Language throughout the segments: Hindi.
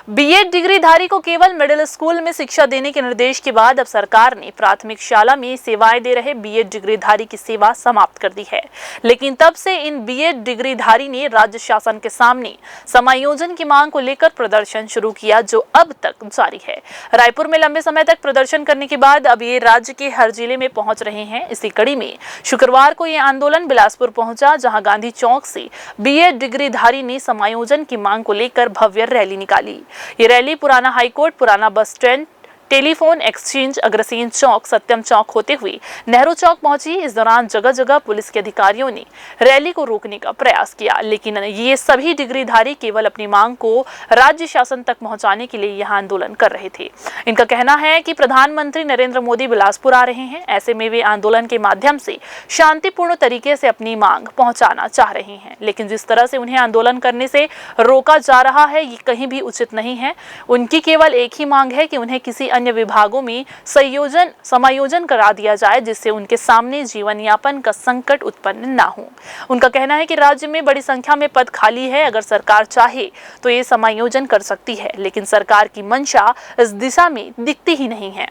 बीएड डिग्रीधारी को केवल मिडिल स्कूल में शिक्षा देने के निर्देश के बाद अब सरकार ने प्राथमिक शाला में सेवाएं दे रहे बीएड डिग्रीधारी की सेवा समाप्त कर दी है। लेकिन तब से इन बीएड डिग्रीधारी ने राज्य शासन के सामने समायोजन की मांग को लेकर प्रदर्शन शुरू किया, जो अब तक जारी है। रायपुर में लंबे समय तक प्रदर्शन करने के बाद अब ये राज्य के हर जिले में पहुंच रहे हैं। इसी कड़ी में शुक्रवार को ये आंदोलन बिलासपुर पहुंचा, जहां गांधी चौक से बीएड डिग्रीधारी ने समायोजन की मांग को लेकर भव्य रैली निकाली। ये रैली पुराना हाईकोर्ट, पुराना bus stand, telephone exchange, Agrasen Chowk, Satyam Chowk होते हुए नेहरू चौक पहुंची। इस दौरान जगह जगह पुलिस के अधिकारियों ने रैली को रोकने का प्रयास किया, लेकिन ये सभी डिग्रीधारी केवल अपनी मांग को राज्य शासन तक पहुंचाने के लिए यहां आंदोलन कर रहे थे। इनका कहना है कि प्रधानमंत्री नरेंद्र मोदी बिलासपुर आ रहे हैं, ऐसे में वे आंदोलन के माध्यम से शांतिपूर्ण तरीके से अपनी मांग पहुंचाना चाह रहे हैं, लेकिन जिस तरह से उन्हें आंदोलन करने से रोका जा रहा है ये कहीं भी उचित नहीं है। उनकी केवल एक ही मांग है कि उन्हें किसी अन्य विभागों में समायोजन करा दिया जाए, जिससे उनके सामने जीवन यापन का संकट उत्पन्न ना हो। उनका कहना है कि राज्य में बड़ी संख्या में पद खाली है, अगर सरकार चाहे तो ये समायोजन कर सकती है, लेकिन सरकार की मंशा इस दिशा में दिखती ही नहीं है।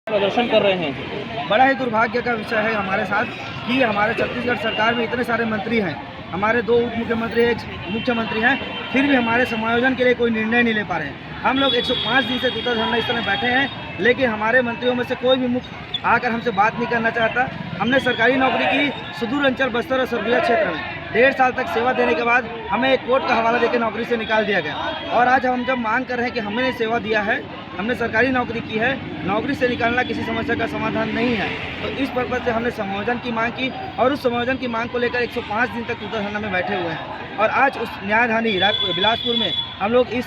प्रदर्शन कर रहे हैं, बड़ा ही दुर्भाग्य का विषय है हमारे साथ कि हमारे छत्तीसगढ़ सरकार में इतने सारे मंत्री हैं, हमारे 2 उप मुख्यमंत्री, एक मुख्यमंत्री हैं, फिर भी हमारे समायोजन के लिए कोई निर्णय नहीं ले पा रहे हैं। हम लोग 105 दिन से दूसरा धरना इस तरह बैठे हैं, लेकिन हमारे मंत्रियों में से कोई भी मुख्य आकर हमसे बात नहीं करना चाहता। हमने सरकारी नौकरी की सुदूर अंचल बस्तर और सरगुजा क्षेत्र में 1.5 साल तक सेवा देने के बाद हमें एक कोर्ट का हवाला देकर नौकरी से निकाल दिया गया, और आज हम जब मांग कर रहे हैं कि हमने सेवा दिया है, हमने सरकारी नौकरी की है, नौकरी से निकालना किसी समस्या का समाधान नहीं है। तो इस पर्पज से हमने समायोजन की मांग की, और उस समायोजन की मांग को लेकर 105 दिन तक दूसरा धरना में बैठे हुए हैं। और आज उस न्यायधानी बिलासपुर में हम लोग इस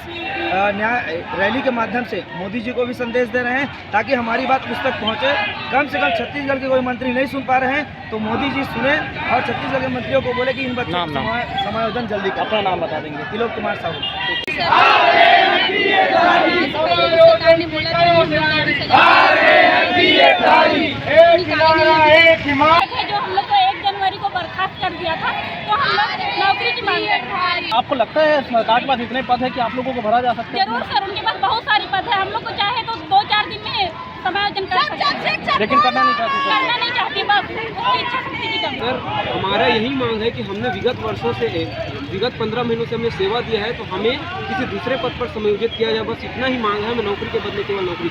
रैली के माध्यम से मोदी जी को भी संदेश दे रहे हैं, ताकि हमारी बात उस तक पहुँचे। कम से कम छत्तीसगढ़ के कोई मंत्री नहीं सुन पा रहे हैं, तो मोदी जी सुने और छत्तीसगढ़ के मंत्रियों को बोले कि इन बच्चों का समायोजन जल्दी करें। अपना नाम बता देंगे। तिलोक कुमार साहू। जो हम लोग को 1 जनवरी को बर्खास्त कर दिया था, तो हम लोग नौकरी की मांग कर रहे हैं। आपको लगता है सरकार के पास इतने पद है कि आप लोगों को भरा जा सकता है? जरूर सर, उनके पास बहुत सारे पद है। हम लोग को चाहे तो 2-4 दिन में समायोजन कर सकते हैं, लेकिन करना नहीं चाहती बस उसकी इच्छा शक्ति की कमी। सर, हमारा यही मांग है कि हमने विगत वर्षों से, विगत 15 महीनों से हमने सेवा दिया है, तो हमें किसी दूसरे पद पर समायोजित किया जाए, बस इतना ही मांग है। हमें नौकरी के बदले केवल नौकरी